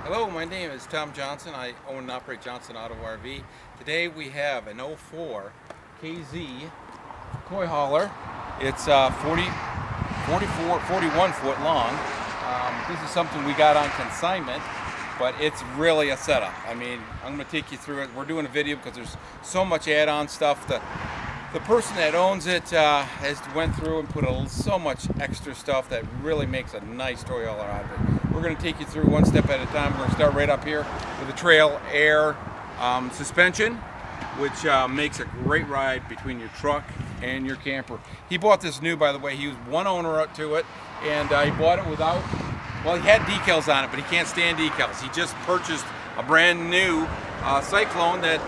Hello, my name is Tom Johnson. I own and operate Johnson Auto RV. Today we have an '04 KZ toy hauler. It's 41 foot long. This is something we got on consignment, but it's really a setup. I mean, I'm going to take you through it. We're doing a video because there's so much add-on stuff. The person that owns it has went through and put so much extra stuff that really makes a nice toy hauler out of it. We're going to take you through one step at a time. We're going to start right up here with the Trail Air suspension, which makes a great ride between your truck and your camper. He bought this new, by the way. He was one owner to it, and he bought it without, well, he had decals on it, but he can't stand decals. He just purchased a brand new Cyclone that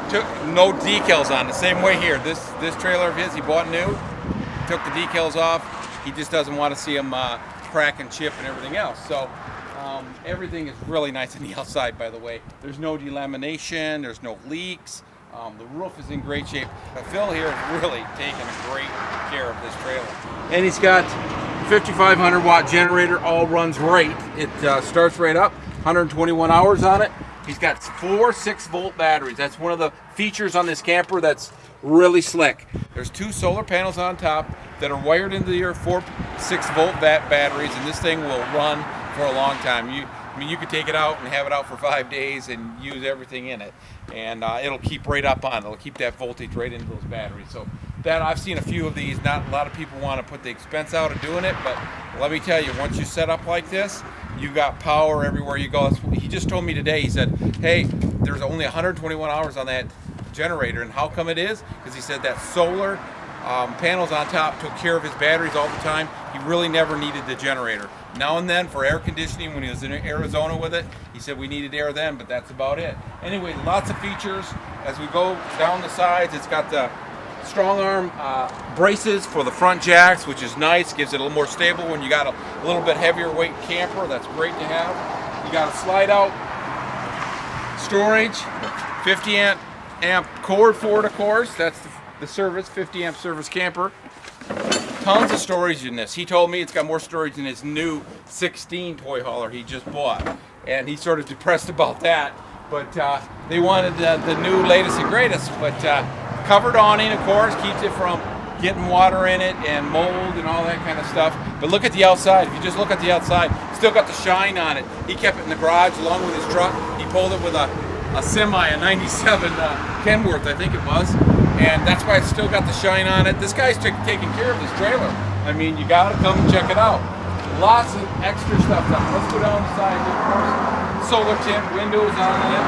took no decals on. The same way here. This trailer of his, he bought new, took the decals off. He just doesn't want to see them crack and chip and everything else. So everything is really nice on the outside, by the way. There's no delamination, there's no leaks. The roof is in great shape. Phil here is really taking great care of this trailer. And he's got 5,500 watt generator, all runs right. It starts right up, 121 hours on it. He's got 4 6-volt batteries. That's one of the features on this camper that's really slick. There's 2 solar panels on top that are wired into your 4 6-volt batteries, and this thing will run for a long time. I mean, you could take it out and have it out for 5 days and use everything in it, and it'll keep right up on. It'll keep that voltage right into those batteries. So that, I've seen a few of these. Not a lot of people want to put the expense out of doing it, but let me tell you, once you set up like this, you got power everywhere you go. He just told me today, he said, hey, there's only 121 hours on that generator. And how come it is? Because he said that solar panels on top took care of his batteries all the time. He really never needed the generator. Now and then for air conditioning, when he was in Arizona with it, he said we needed air then, but that's about it. Anyway, lots of features. As we go down the sides, it's got the strong arm braces for the front jacks, which is nice. Gives it a little more stable when you got a little bit heavier weight camper. That's great to have. You got a slide out storage, 50 amp cord for it, of course. That's the service, 50 amp service camper. Tons of storage in this. He told me it's got more storage than his new 16 toy hauler he just bought, and he's sort of depressed about that. But they wanted the new latest and greatest. But covered awning, of course, keeps it from getting water in it and mold and all that kind of stuff. But look at the outside. If you just look at the outside, still got the shine on it. He kept it in the garage along with his truck. He pulled it with a semi, a 97 Kenworth, I think it was. And that's why it's still got the shine on it. This guy's taking care of this trailer. I mean, you gotta come and check it out. Lots of extra stuff. Let's go down the side here, of course. Solar tint windows on it.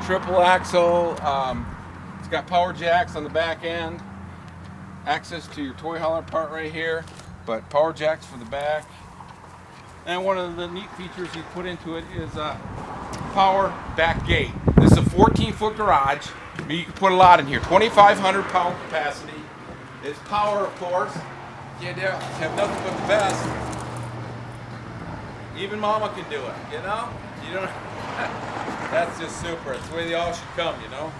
Triple axle. It's got power jacks on the back end. Access to your toy hauler part right here, but power jacks for the back. And one of the neat features he put into it is power back gate. This is a 14-foot garage. I mean, you can put a lot in here. 2,500 pound capacity. It's power, of course. You have nothing but the best. Even Mama can do it, you know? You don't. That's just super. It's the way they all should come, you know?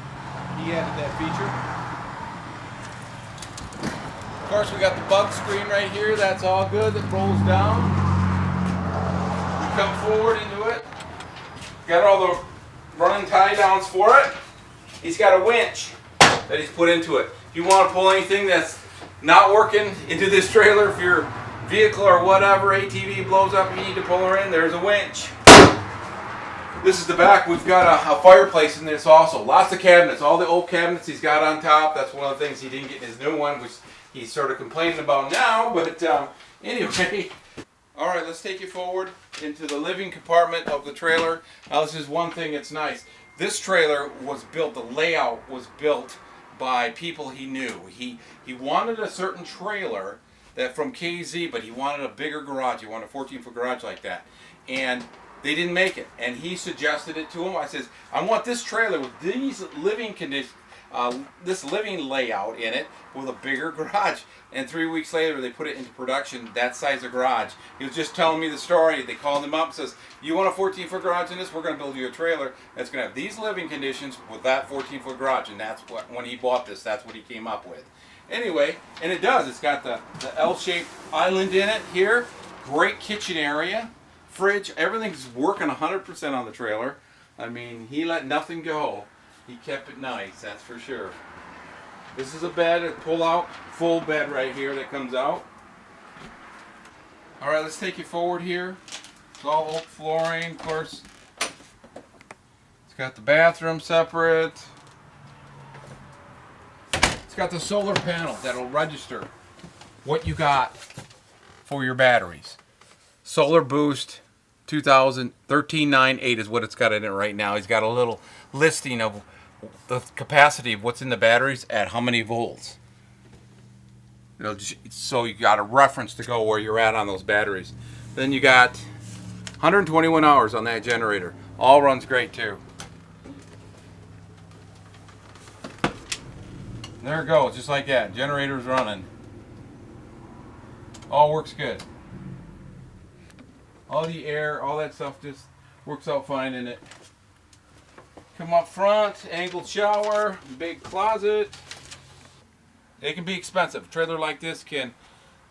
He added that feature. Of course, we got the bug screen right here. That's all good. That rolls down. We come forward into it. Got all the running tie downs for it. He's got a winch that he's put into it. If you want to pull anything that's not working into this trailer, if your vehicle or whatever, ATV blows up and you need to pull her in, there's a winch. This is the back. We've got a fireplace in this also. Lots of cabinets. All the old cabinets he's got on top. That's one of the things he didn't get in his new one, which he's sort of complaining about now. But anyway. All right, let's take you forward into the living compartment of the trailer. Now, this is one thing that's nice. This trailer was built, the layout was built by people he knew. He wanted a certain trailer that from KZ, but he wanted a bigger garage. He wanted a 14-foot garage like that. And they didn't make it. And he suggested it to him. I says, I want this trailer with these living conditions, this living layout in it with a bigger garage. And 3 weeks later, they put it into production, that size of garage. He was just telling me the story. They called him up and says, you want a 14-foot garage in this? We're going to build you a trailer that's going to have these living conditions with that 14-foot garage. And that's what, when he bought this, that's what he came up with. Anyway, and it does. It's got the L-shaped island in it here. Great kitchen area, fridge, everything's working 100% on the trailer. I mean, he let nothing go. He kept it nice, that's for sure. This is a bed, a pull-out, full bed right here that comes out. All right, let's take you forward here. It's all oak flooring, of course. It's got the bathroom separate. It's got the solar panel that'll register what you got for your batteries. Solar Boost 13998 is what it's got in it right now. He's got a little listing of the capacity of what's in the batteries at how many volts. So you got a reference to go where you're at on those batteries. Then you got 121 hours on that generator. All runs great too. There it goes, just like that. Generator's running. All works good. All the air, all that stuff just works out fine in it. Come up front, angled shower, big closet. It can be expensive. A trailer like this can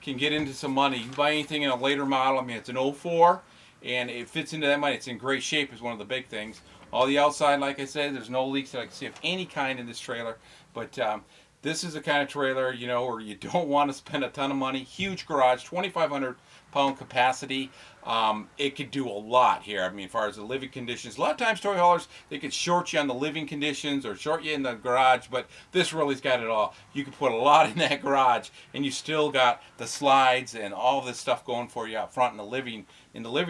get into some money. You buy anything in a later model, I mean it's an 04 and it fits into that money. It's in great shape is one of the big things. All the outside, like I said, there's no leaks that I can see of any kind in this trailer. But this is the kind of trailer, you know, where you don't want to spend a ton of money. Huge garage, 2,500 pound capacity. It could do a lot here. I mean, as far as the living conditions, a lot of times toy haulers, they could short you on the living conditions or short you in the garage, but this really's got it all. You could put a lot in that garage and you still got the slides and all this stuff going for you out front in the living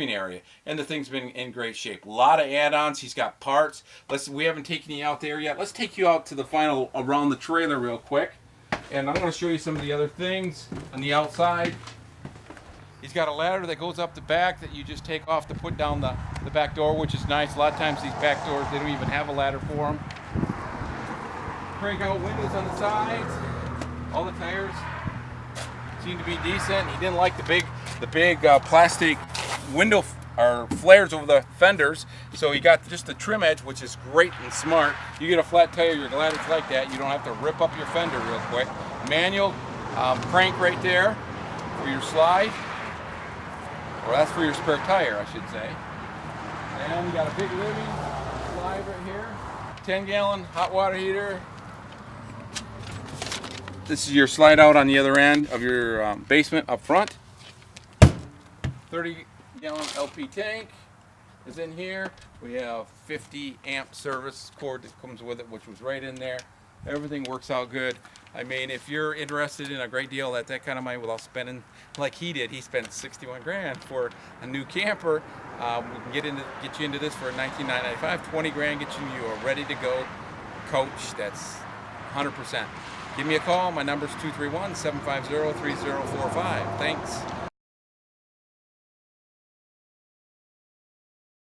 area. And the thing's been in great shape. A lot of add-ons. He's got parts. We haven't taken you out there yet. Let's take you out to the final around the trailer real quick. And I'm going to show you some of the other things on the outside. He's got a ladder that goes up the back that you just take off to put down the back door, which is nice. A lot of times these back doors, they don't even have a ladder for them. Crank out windows on the sides. All the tires seem to be decent. He didn't like the big plastic window or flares over the fenders, so he got just the trim edge, which is great and smart. You get a flat tire, you're glad it's like that. You don't have to rip up your fender real quick. Manual crank right there for your slide. Or that's for your spare tire, I should say. And you got a big living slide right here. 10-gallon hot water heater. This is your slide out on the other end of your basement up front. 30-gallon LP tank is in here. We have 50 amp service cord that comes with it, which was right in there. Everything works out good. I mean, if you're interested in a great deal at that kind of money without spending like he did, he spent 61 grand for a new camper. We can get you into this for $19,995. 20 grand gets you a ready to go coach. That's 100%. Give me a call. My number's 231-750-3045. Thanks.